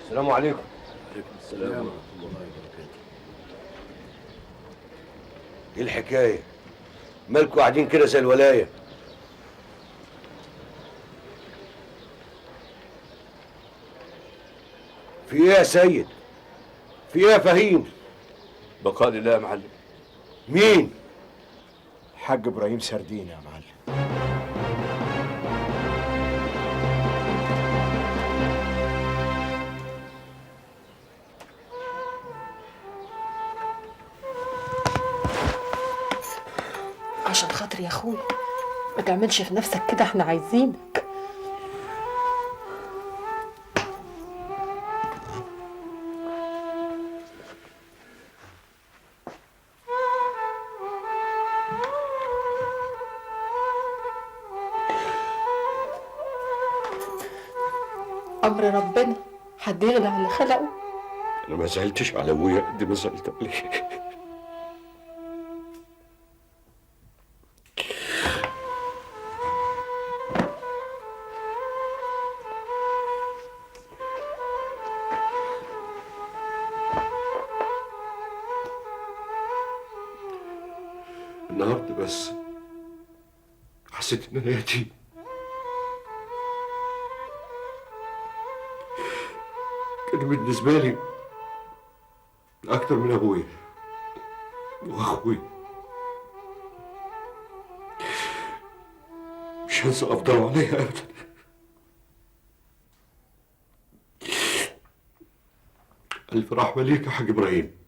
السلام عليكم. عليكم السلام ورحمة الله وبركاته. ايه الحكاية؟ مالكوا قاعدين كده زي الولاية؟ في ايه يا سيد؟ في ايه يا فهيم؟ بقاء لله يا معلم. مين؟ حاج ابراهيم سردين يا معلم. عشان خاطري يا اخويا ما تعملش في نفسك كده، احنا عايزينك. امر ربنا حد يغلى على اللي خلقه. أنا ما زعلتش على أبويا قد ما زعلت عليك. النهارده بس حسيت إن أنا يتيم. كان بالنسبة لي أكتر من أبويا وأخويا. مش هنسى أفضل عليا أبدا. ألف رحمة ليك يا حاج إبراهيم.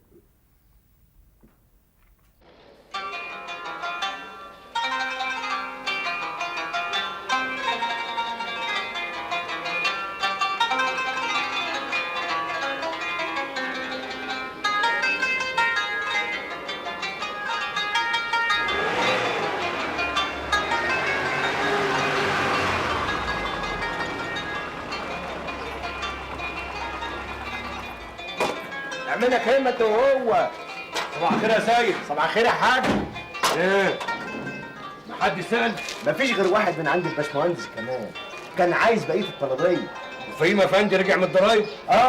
اعملك همة انت وهو. صباح الخير يا سيد. صباح الخير يا حاج. ايه؟ محدش سأل؟ مفيش غير واحد من عند الباشمهندس كمان كان عايز بقيه الطلبيه. وفهيم افندي رجع من الضرايب؟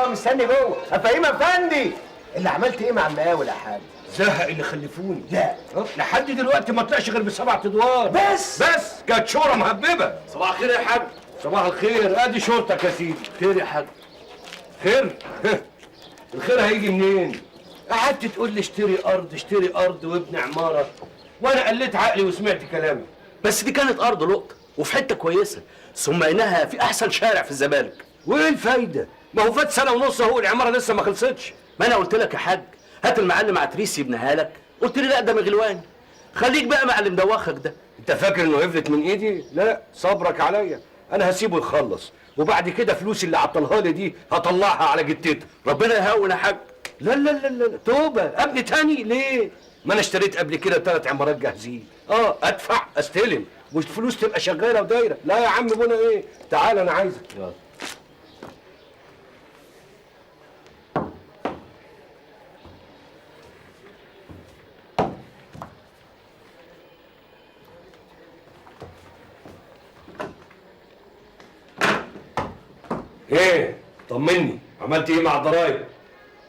مستني جوه. فهيم افندي، اللي عملت ايه مع المقاول يا حاج؟ زهق اللي خلفوني. لا لحد دلوقتي ما طلعش غير ب7 ادوار بس كانت شهرة مهببة. صباح الخير يا حاج. صباح الخير. ادي شورتك يا سيدي. خير يا حاج. خير؟ الخير هيجي منين؟ قعدت تقول لي اشتري ارض وابني عماره، وانا قلت عقلي وسمعت كلامك. بس دي كانت ارض لقطه وفي حته كويسه، ثم انها في احسن شارع في الزمالك. وايه الفايده؟ ما هو فات سنه ونص اهو العماره لسه ما خلصتش. ما انا قلت لك يا حاج هات المعلم عتريس يبنيها لك، قلت لي لا ده مغلوان. خليك بقى مع اللي مدوخك ده. انت فاكر انه يفلت من ايدي؟ لا، صبرك عليا، انا هسيبه يخلص، وبعد كده فلوسي اللي عطلها لي دي هطلعها على جتته. ربنا يهون يا حاج. لا لا لا لا، توبه. ابني تاني ليه؟ ما انا اشتريت قبل كده 3 عمارات جاهزين. ادفع استلم والفلوس تبقى شغاله ودايره. لا يا عم بونا ايه، تعال انا عايزك. يلا. ايه؟ طمني، عملت ايه مع الضرايب؟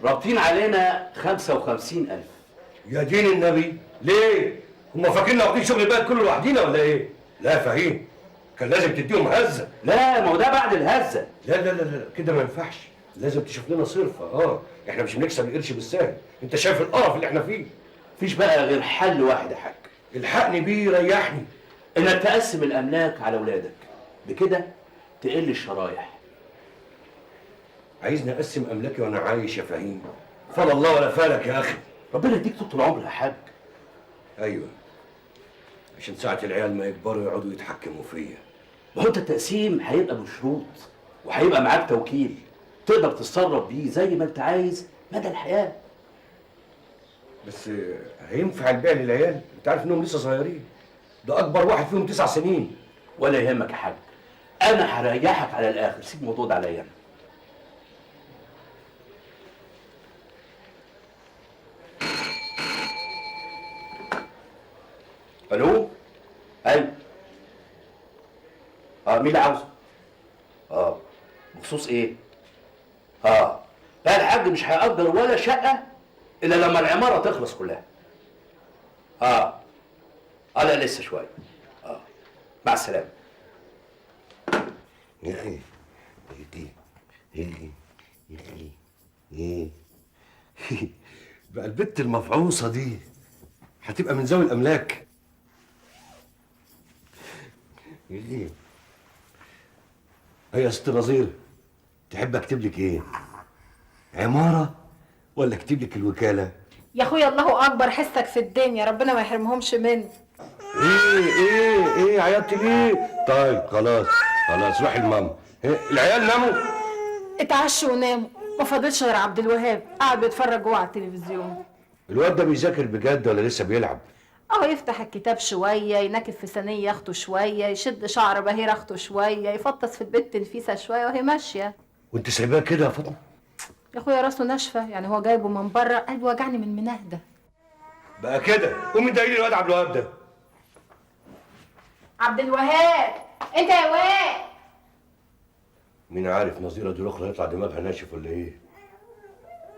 رابطين علينا 55,000. يا دين النبي، ليه؟ هم فاكريننا واخدين شغل البلد كله لوحدينا ولا ايه؟ لا فهيم، كان لازم تديهم هزه. لا ما هو ده بعد الهزه. لا لا لا لا، كده ما ينفعش، لازم تشوف لنا صرفه. احنا مش بنكسب القرش بالسهل، انت شايف القرف اللي احنا فيه. مفيش بقى غير حل واحد يا حاج، الحقني بيه، ريحني. انك تقسم الاملاك على اولادك، بكده تقل الشرايح. عايزني اقسم املاكي وانا عايش يا فهيم؟ فضل الله ولا فالك يا اخي. ربنا يديك طول العمر يا حاج. ايوه، عشان ساعة العيال ما يكبروا يقعدوا يتحكموا فيا. ما هو انت التقسيم هيبقى بشروط، وهيبقى معاك توكيل تقدر تتصرف بيه زي ما انت عايز مدى الحياه. بس هينفع البيع للعيال؟ انت عارف انهم لسه صغيرين، ده اكبر واحد فيهم 9 سنين. ولا يهمك يا حاج، انا هريحك على الاخر، سيب الموضوع ده عليا انا. الو. ايوه. مين اللي عاوزه؟ بخصوص ايه؟ اه بقى الحاج مش هيأجر ولا شقة إلا لما العمارة تخلص كلها. لا لسه شوية. مع السلامة. يا اخي ايه بقى البت المفعوصه دي هتبقى من ذوي الاملاك. ايه يا ست نظير، تحب اكتب لك ايه؟ عماره ولا اكتب لك الوكاله؟ يا اخويا الله اكبر، حسك في الدنيا ربنا ما يحرمهمش مني. ايه عيطتي ليه؟ طيب خلاص روحي لماما. العيال ناموا؟ اتعشوا وناموا، ما فاضلش غير عبد الوهاب قاعد بيتفرج جوه على التلفزيون. الواد ده بيذاكر بجد ولا لسه بيلعب؟ يفتح الكتاب شويه، ينكف في ثانيه اخته شويه، يشد شعر بهير اخته شويه، يفطس في البت نفيسه شويه وهي ماشيه. وانت سايباه كده يا فاطمه؟ يا اخويا راسه ناشفه، يعني هو جايبه من بره، قلبي وجعني من منهده. بقى كده قومي ضايقي الواد عبد الوهاب ده. عبد الوهاب، انت يا واد. مين عارف نظيره دي الاخرى هيطلع دماغها ناشف ولا ايه؟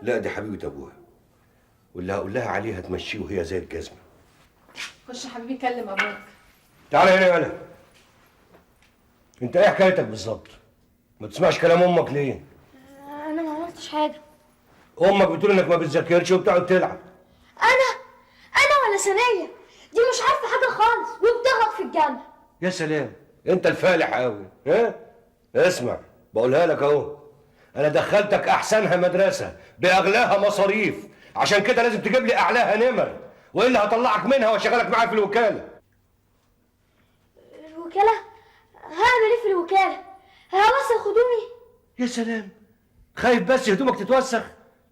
لا دي حبيبه ابوها، واللي هقول لها عليها تمشيه وهي زي الجزمه. خش يا حبيبي كلم ابوك. تعالى هنا يا ولد. انت ايه حكايتك بالظبط؟ ما تسمعش كلام امك ليه؟ انا ما عملتش حاجه. امك بتقول انك ما بتذاكرش وبتقعد تلعب. انا ولا ثانيه دي مش عارفه حاجه خالص وبتغلط في الجامعه. يا سلام، انت الفالح قوي. ها اسمع بقولها لك اهو، انا دخلتك احسنها مدرسه باغلاها مصاريف، عشان كده لازم تجيب لي اعلاها نمر، والا هطلعك منها واشغلك معايا في الوكاله. الوكاله؟ هعمل ايه في الوكاله؟ هوسخ هدومي؟ يا سلام، خايف بس هدومك تتوسخ؟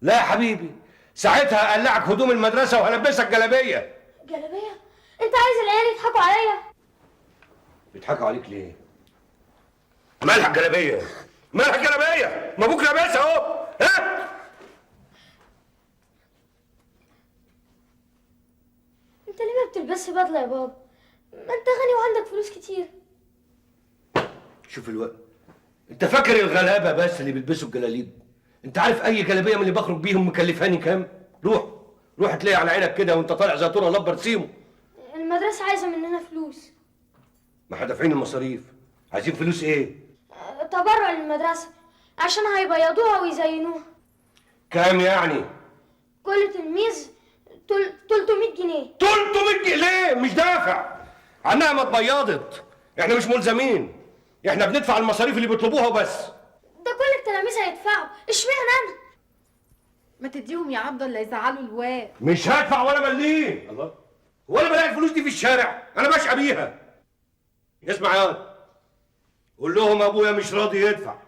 لا يا حبيبي، ساعتها هقلعك هدوم المدرسه وهلبسك جلابيه. جلابيه؟ انت عايز العيال يضحكوا عليا؟ بيضحكوا عليك ليه؟ مالها الجلابيه؟ مالها الجلابيه؟ ما ابوك لابسها اهو. ها؟ انت ليه ما بتلبسش بدله يا بابا؟ ما انت غني وعندك فلوس كتير. شوف الوقت، انت فاكر الغلابه بس اللي بيلبسوا الجلاليب؟ انت عارف اي جلابيه من اللي بخرج بيهم مكلفاني كام؟ روح تلاقي على عينك كده وانت طالع زي طول الله برسيمه. المدرسه عايزه مننا فلوس. ما احنا دافعين المصاريف، عايزين فلوس ايه؟ تبرع للمدرسه عشان هيبيضوها ويزينوها. كام يعني؟ كل تلميذ 300 جنيه. 300 جنيه ليه؟ مش دافع عنها ما اتبيضت، احنا مش ملزمين، احنا بندفع المصاريف اللي بيطلبوها وبس. ده كل التلاميذ هيدفعوا، اشمعنى انا؟ ما تديهم يا عبد الله يزعلوا الواد. مش هدفع ولا مليم. الله، ولا بلاقي الفلوس دي في الشارع، انا بشقى بيها. اسمع يا واد، قول لهم ابويا مش راضي يدفع،